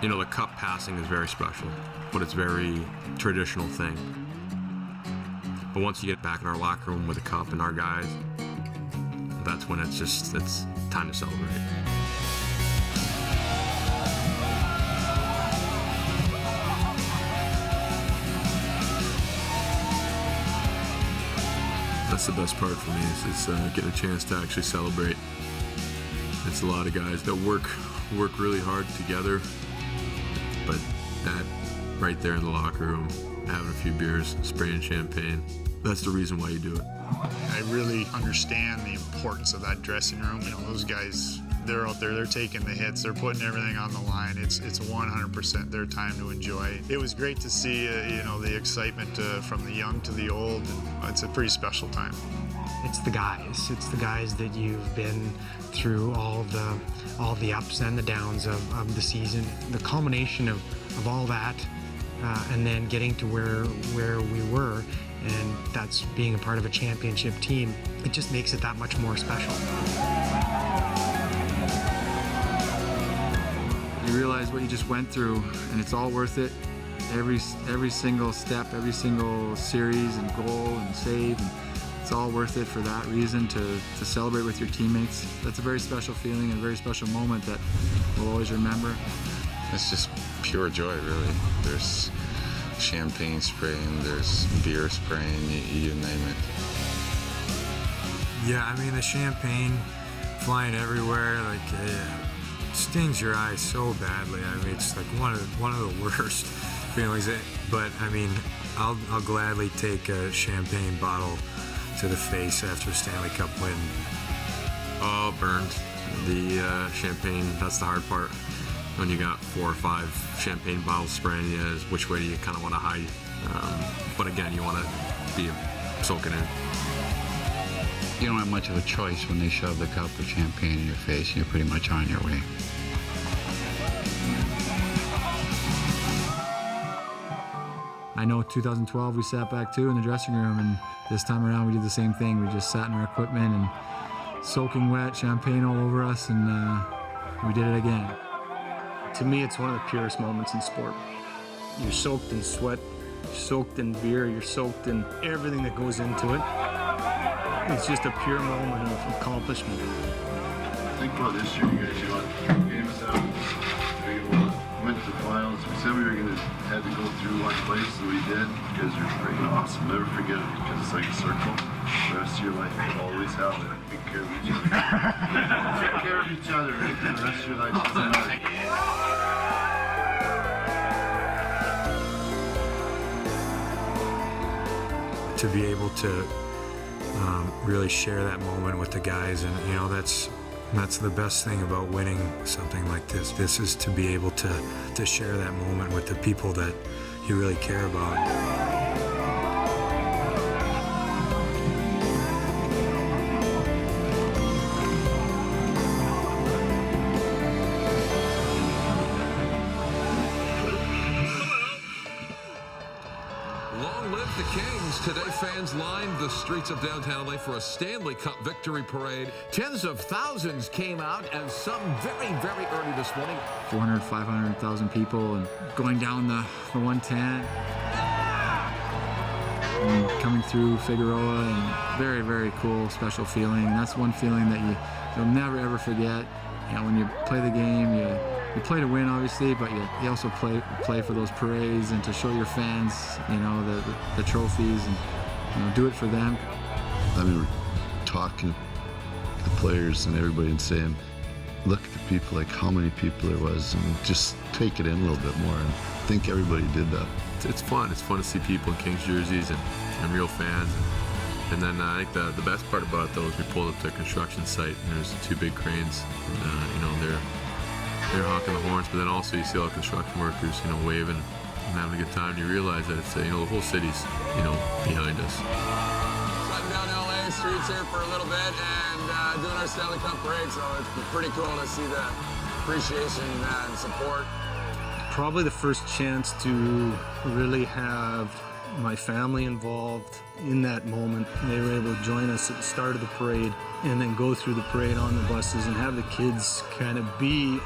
You know, the cup passing is very special, but it's a very traditional thing. But once you get back in our locker room with the cup and our guys, that's when it's time to celebrate. That's the best part for me is getting a chance to actually celebrate. It's a lot of guys that work really hard together, but that right there in the locker room, having a few beers, spraying champagne, that's the reason why you do it. I really understand the importance of that dressing room. You know, those guys, they're out there, they're taking the hits, they're putting everything on the line. It's 100% their time to enjoy. It was great to see, you know, the excitement from the young to the old. It's a pretty special time. It's the guys that you've been through all the ups and the downs of the season. The culmination of all that, and then getting to where we were, and that's being a part of a championship team. It just makes it that much more special. You realize what you just went through, and it's all worth it. Every single step, every single series and goal and save, and it's all worth it for that reason, to celebrate with your teammates. That's a very special feeling and a very special moment that we'll always remember. It's just pure joy, really. There's champagne spraying, there's beer spraying, you name it. Yeah, I mean, the champagne flying everywhere, like, stings your eyes so badly. I mean, it's like one of the worst feelings. But I mean, I'll gladly take a champagne bottle to the face after a Stanley Cup win. Oh, burned. The champagne, that's the hard part. When you got 4 or 5 champagne bottles spraying you, is which way do you kind of want to hide? But again, you want to be soaking in. You don't have much of a choice when they shove the cup of champagne in your face. You're pretty much on your way. I know 2012 we sat back too in the dressing room, and this time around we did the same thing. We just sat in our equipment and soaking wet, champagne all over us, and we did it again. To me, it's one of the purest moments in sport. You're soaked in sweat, you're soaked in beer, you're soaked in everything that goes into it. It's just a pure moment of accomplishment. Think about this year, you guys, game us out. We went to the finals. We said we were going to have to go through one place, so we did. You guys are freaking awesome. Never forget it, because it's like a circle. The rest of your life, you'll always have it. Take care of each other. Take care of each other, right? For the rest of your life. To be able to really share that moment with the guys, and you know, that's the best thing about winning something like this. This is to be able to share that moment with the people that you really care about. Today, fans lined the streets of downtown LA for a Stanley Cup victory parade. Tens of thousands came out, and some very, very early this morning. 400, 500,000 people, and going down the 110, and coming through Figueroa, and very, very cool, special feeling. And that's one feeling that you'll never ever forget. You know, when you play the game, you play to win, obviously, but you also play for those parades and to show your fans, you know, the trophies, and you know, do it for them. I remember talking to the players and everybody and saying, look at the people, like how many people there was, and just take it in a little bit more. And I think everybody did that. It's fun. It's fun to see people in Kings jerseys and real fans. And then I think the best part about it, though, is we pulled up to a construction site, and there's 2 big cranes. You know, they're honking the horns, but then also you see all the construction workers, you know, waving and having a good time. And you realize that it's, you know, the whole city's, you know, behind us. Sliding down LA streets here for a little bit and doing our Stanley Cup parade, so it's pretty cool to see the appreciation and support. Probably the first chance to really have my family involved in that moment. They were able to join us at the start of the parade and then go through the parade on the buses and have the kids kind of be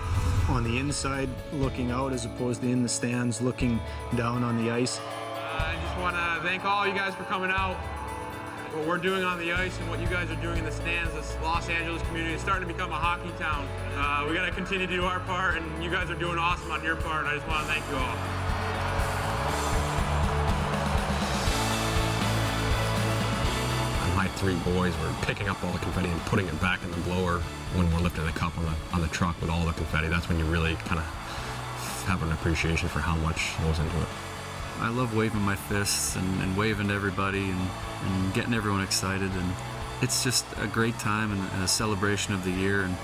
on the inside looking out as opposed to in the stands looking down on the ice. I just want to thank all you guys for coming out. What we're doing on the ice and what you guys are doing in the stands, this Los Angeles community is starting to become a hockey town. We got to continue to do our part, and you guys are doing awesome on your part. I just want to thank you all. My three boys were picking up all the confetti and putting it back in the blower when we're lifting the cup on the truck with all the confetti. That's when you really kind of have an appreciation for how much goes into it. I love waving my fists and waving to everybody and getting everyone excited, and it's just a great time and a celebration of the year, and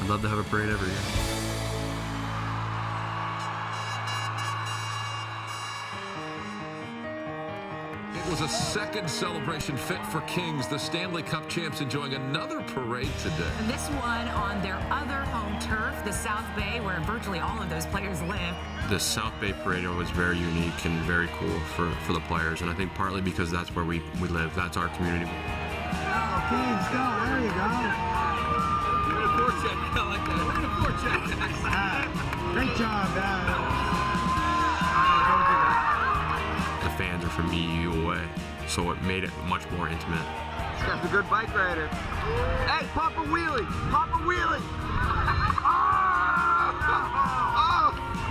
I'd love to have a parade every year. It was a second celebration fit for Kings. The Stanley Cup champs enjoying another parade today. This one on their other home turf, the South Bay, where virtually all of those players live. The South Bay Parade was very unique and very cool for the players, and I think partly because that's where we live. That's our community. Oh, Kings, go. There you go. Way to forecheck. I like that. Way to forecheck. Great job, The fans are from EU away, so it made it much more intimate. This guy's a good bike rider. Hey, pop a wheelie! Pop a wheelie! Oh!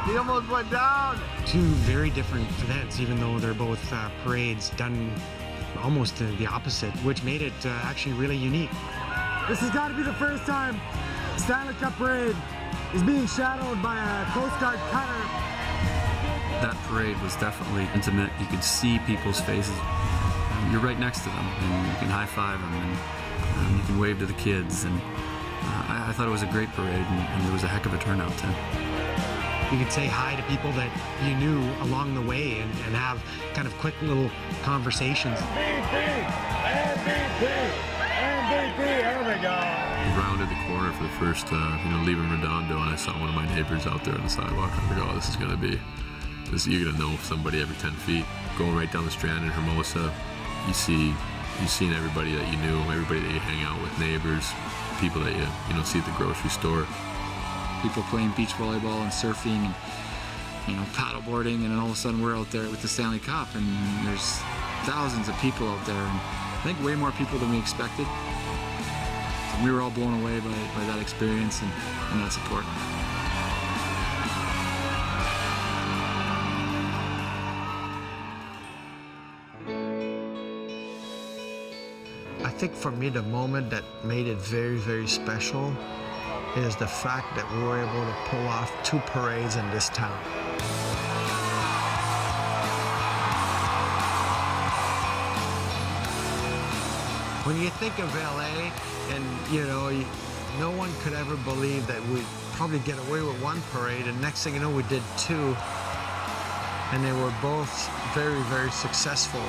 He almost went down. Two very different events, even though they're both parades done almost the opposite, which made it actually really unique. This has got to be the first time Stanley Cup parade is being shadowed by a Coast Guard cutter. That parade was definitely intimate. You could see people's faces. You're right next to them, and you can high-five them, and you can wave to the kids. And I thought it was a great parade, and there was a heck of a turnout, too. You could say hi to people that you knew along the way and have kind of quick little conversations. MVP! Oh my God! We rounded the corner for the first, leaving Redondo, and I saw one of my neighbors out there on the sidewalk. I was like, oh, this is going to be... You're gonna know somebody every 10 feet. Going right down the Strand in Hermosa, you've seen everybody that you knew, everybody that you hang out with, neighbors, people that you see at the grocery store. People playing beach volleyball and surfing and paddleboarding, and then all of a sudden we're out there with the Stanley Cup, and there's thousands of people out there, and I think way more people than we expected. And we were all blown away by that experience and that support. I think for me the moment that made it very, very special is the fact that we were able to pull off two parades in this town. When you think of LA and no one could ever believe that we'd probably get away with one parade, and next thing you know we did two, and they were both very, very successful.